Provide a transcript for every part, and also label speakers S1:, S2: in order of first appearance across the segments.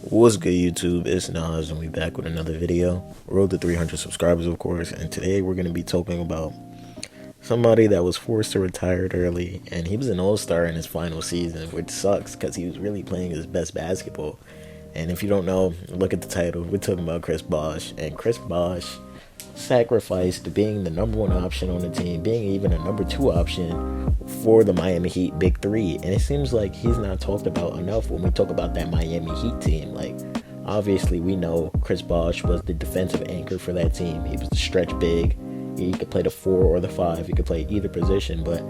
S1: What's good, YouTube? It's Nas, and we back with another video. Road to 300 subscribers, of course, and today we're going to be talking about somebody that was forced to retire early, and he was an all-star in his final season, which sucks because he was really playing his best basketball. And if you don't know, look at the title. We're talking about Chris Bosh, and Chris Bosh sacrificed being the number one option on the team, being even a number two option for the Miami Heat Big Three. And it seems like he's not talked about enough when we talk about that Miami Heat team. Like, obviously, we know Chris Bosh was the defensive anchor for that team. He was the stretch big. He could play the 4 or the 5. He could play either position, but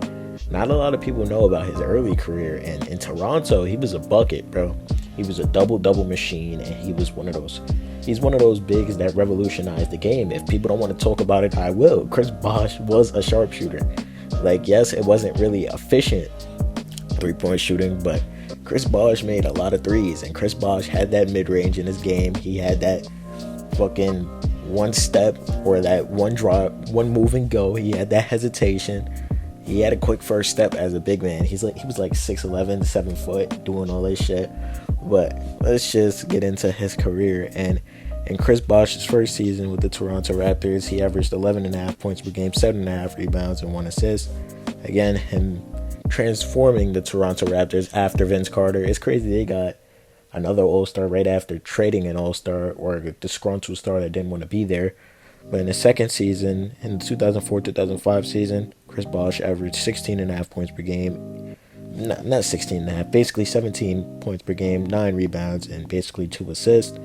S1: not a lot of people know about his early career. And in Toronto, he was a bucket, bro. He was a double-double machine, and he was one of those. He's one of those bigs that revolutionized the game. If people don't want to talk about it, I will. Chris Bosh was a sharpshooter. Like, yes, it wasn't really efficient three-point shooting, but Chris Bosh made a lot of threes, and Chris Bosh had that mid-range in his game. He had that fucking one step or that one drop, one move and go. He had that hesitation. He had a quick first step as a big man. He was like 6'11", 7 foot, doing all this shit. But let's just get into his career. And in Chris Bosh's first season with the Toronto Raptors, he averaged 11.5 points per game, 7.5 rebounds, and 1 assist. Again, him transforming the Toronto Raptors after Vince Carter. It's crazy they got another All-Star right after trading an All-Star or a disgruntled star that didn't want to be there. But in the second season, in the 2004-2005 season, Chris Bosh averaged 16.5 points per game. Not 16.5, basically 17 points per game, 9 rebounds, and basically 2 assists.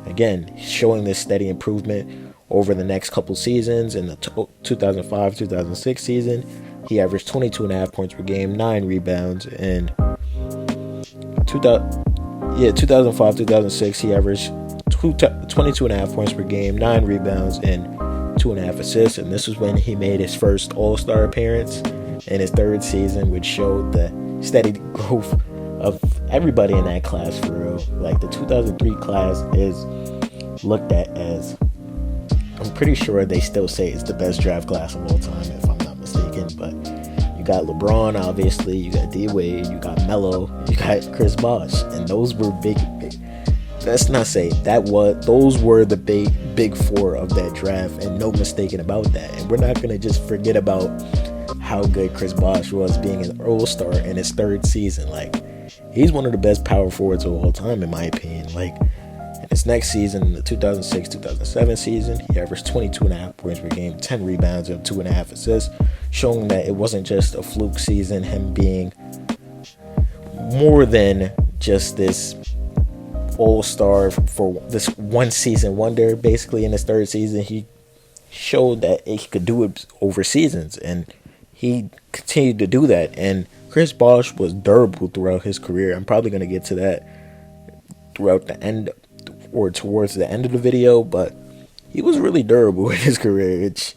S1: Again, showing this steady improvement over the next couple seasons. In the 2005-2006 season, he averaged 22.5 points per game, 9 rebounds, and 2005-2006, he averaged 22.5 points per game, 9 rebounds, and 2.5 assists. And this was when he made his first All-Star appearance in his third season, which showed the steady growth of everybody in that class for real. Like, the 2003 class is looked at as, I'm pretty sure they still say it's the best draft class of all time, if I'm not mistaken. But you got LeBron, obviously, you got D-Wade, you got Melo, you got Chris Bosh, and those were big. Let's not say those were the big four of that draft, and no mistaking about that. And we're not gonna just forget about how good Chris Bosh was being an All-Star in his third season. Like, he's one of the best power forwards of all time, in my opinion. Like, in his next season, the 2006-2007 season, he averaged 22.5 points per game, 10 rebounds, and 2.5 assists, showing that it wasn't just a fluke season, him being more than just this All-Star for this one season wonder. Basically, in his third season, he showed that he could do it over seasons, and he continued to do that. And Chris Bosh was durable throughout his career. I'm probably going to get to that throughout the end or towards the end of the video, but he was really durable in his career. It's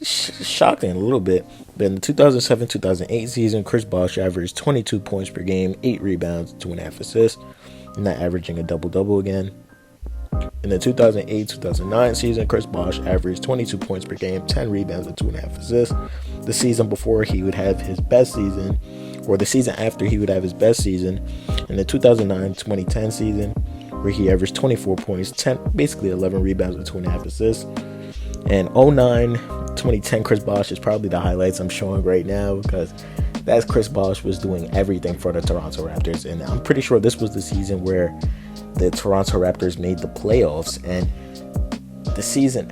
S1: shocking a little bit. But in the 2007-2008 season, Chris Bosh averaged 22 points per game, 8 rebounds, 2.5 assists, not averaging a double-double again. In the 2008-2009 season, Chris Bosh averaged 22 points per game, 10 rebounds, and 2.5 assists. The season before he would have his best season, or the season after he would have his best season, in the 2009-2010 season, where he averaged 24 points, 11 rebounds, and 2.5 assists. And 2009-2010 Chris Bosh is probably the highlights I'm showing right now, because that's Chris Bosh was doing everything for the Toronto Raptors. And I'm pretty sure this was the season where the Toronto Raptors made the playoffs, and the season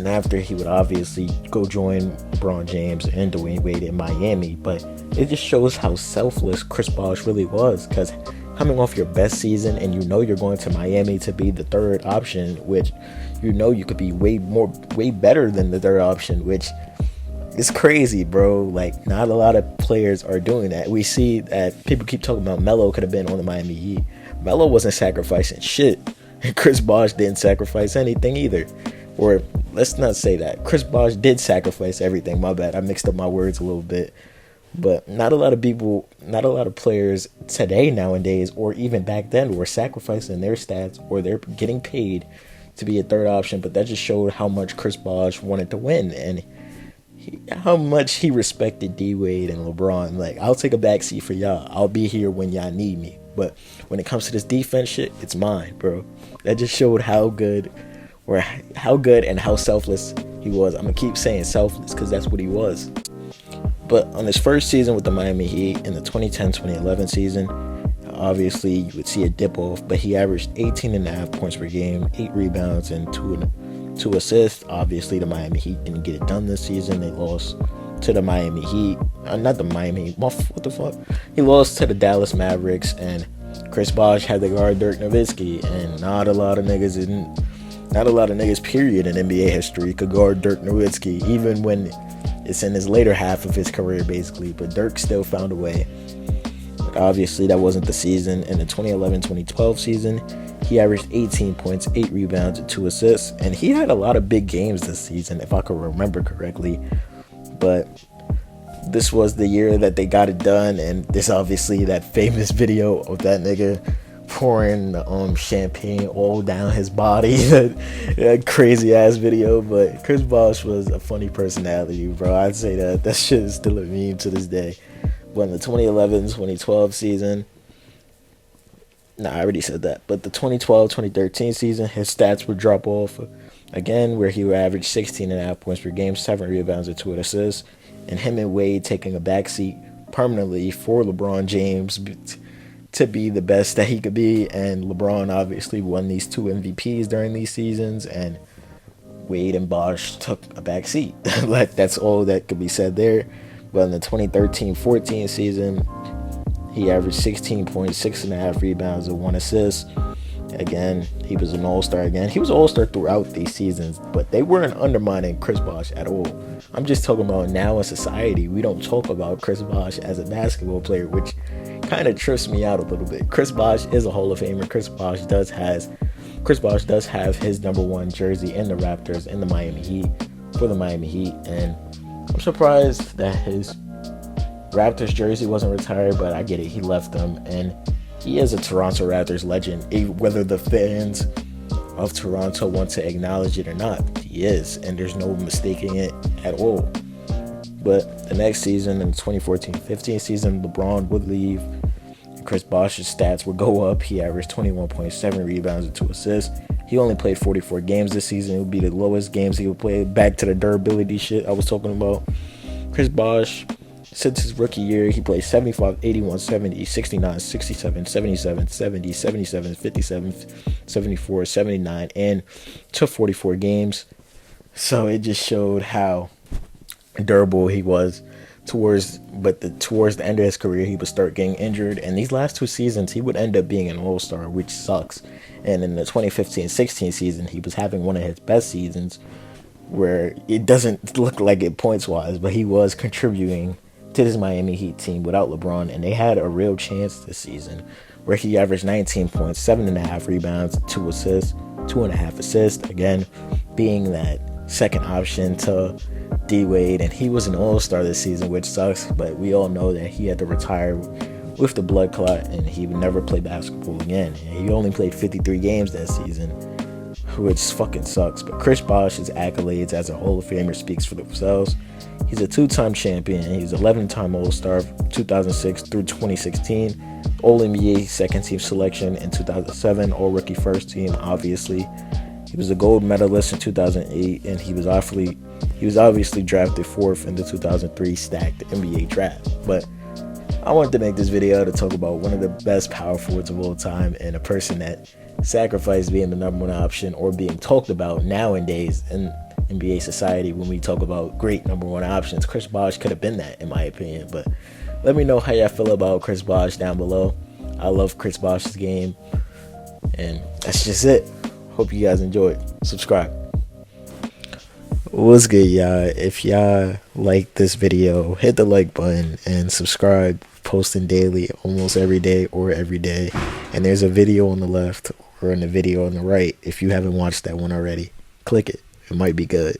S1: after, he would obviously go join LeBron James and Dwayne Wade in Miami. But it just shows how selfless Chris Bosh really was, because coming off your best season, and you know you're going to Miami to be the third option, which you know you could be way better than the third option, which is crazy, bro. Like, not a lot of players are doing that. We see that people keep talking about Melo could have been on the Miami Heat. Melo wasn't sacrificing shit, and Chris Bosh didn't sacrifice anything either. Or let's not say that. Chris Bosh did sacrifice everything. My bad. I mixed up my words a little bit. But not a lot of players today, nowadays, or even back then, were sacrificing their stats, or they're getting paid to be a third option. But that just showed how much Chris Bosh wanted to win, and how much he respected D-Wade and LeBron. Like, I'll take a backseat for y'all. I'll be here when y'all need me. But when it comes to this defense shit, it's mine, bro. That just showed how good and how selfless he was. I'm gonna keep saying selfless because that's what he was. But on his first season with the Miami Heat in the 2010-2011 season, obviously you would see a dip off, but he averaged 18.5 points per game, 8 rebounds, and 2 assists. Obviously the Miami Heat didn't get it done this season. They lost to the Miami Heat. Not the Miami Heat. What the fuck? He lost to the Dallas Mavericks, and Chris Bosh had to guard Dirk Nowitzki, and not a lot of niggas period in NBA history could guard Dirk Nowitzki, even when it's in his later half of his career basically. But Dirk still found a way. But obviously that wasn't the season. In the 2011-2012 season, he averaged 18 points, 8 rebounds, and 2 assists, and he had a lot of big games this season if I could remember correctly. But this was the year that they got it done, and there's obviously that famous video of that nigga pouring champagne all down his body. That crazy ass video. But Chris Bosh was a funny personality, bro. I'd say that shit is still a meme to this day. But in the 2011-2012 season, I already said that. But the 2012-2013 season, his stats would drop off again, where he would average 16.5 points per game, 7 rebounds, and 2 assists. And him and Wade taking a backseat permanently for LeBron James to be the best that he could be. And LeBron obviously won these 2 MVPs during these seasons, and Wade and Bosh took a backseat. Like, that's all that could be said there. But in the 2013-14 season, he averaged 16 points, 6.5 rebounds, and 1 assist. Again, he was an all-star again. He was an all-star throughout these seasons, but they weren't undermining Chris Bosh at all. I'm just talking about now in society, we don't talk about Chris Bosh as a basketball player, which kind of trips me out a little bit. Chris Bosh is a Hall of Famer. Chris Bosh does have his number 1 jersey in the Raptors in the Miami Heat, for the Miami Heat, and I'm surprised that his Raptors jersey wasn't retired, but I get it. He left them, and he is a Toronto Raptors legend, whether the fans of Toronto want to acknowledge it or not. He is, and there's no mistaking it at all. But the next season, in the 2014-15 season, LeBron would leave. Chris Bosh's stats would go up. He averaged 21.7 rebounds and 2 assists. He only played 44 games this season. It would be the lowest games he would play. Back to the durability shit I was talking about. Chris Bosh, since his rookie year, he played 75, 81, 70, 69, 67, 77, 70, 77, 57, 74, 79, and took 44 games. So it just showed how durable he was. Towards the end of his career, he would start getting injured, and these last 2 seasons he would end up being an all-star, which sucks. And in the 2015-16 season, he was having one of his best seasons, where it doesn't look like it points wise, but he was contributing to this Miami Heat team without LeBron, and they had a real chance this season, where he averaged 19 points, 7.5 rebounds, 2 assists, 2.5 assists, again being that second option to D Wade, and he was an all-star this season, which sucks, but we all know that he had to retire with the blood clot, and he would never play basketball again. And he only played 53 games that season, which fucking sucks. But Chris Bosh's accolades as a Hall of Famer speaks for themselves. He's a 2-time champion. He's 11-time All-Star 2006 through 2016, All-NBA second-team selection in 2007, All-Rookie first-team, obviously. He was a gold medalist in 2008, and he was obviously drafted 4th in the 2003 stacked NBA draft. But I wanted to make this video to talk about one of the best power forwards of all time, and a person that sacrificed being the number 1 option or being talked about nowadays in NBA society when we talk about great number 1 options. Chris Bosh could have been that, in my opinion. But let me know how y'all feel about Chris Bosh down below. I love Chris Bosh's game, and that's just it. Hope you guys enjoyed. Subscribe. What's good, y'all? If y'all like this video, hit the like button and subscribe. Posting daily, almost every day or every day. And there's a video on the left or in the video on the right. If you haven't watched that one already, click it. It might be good.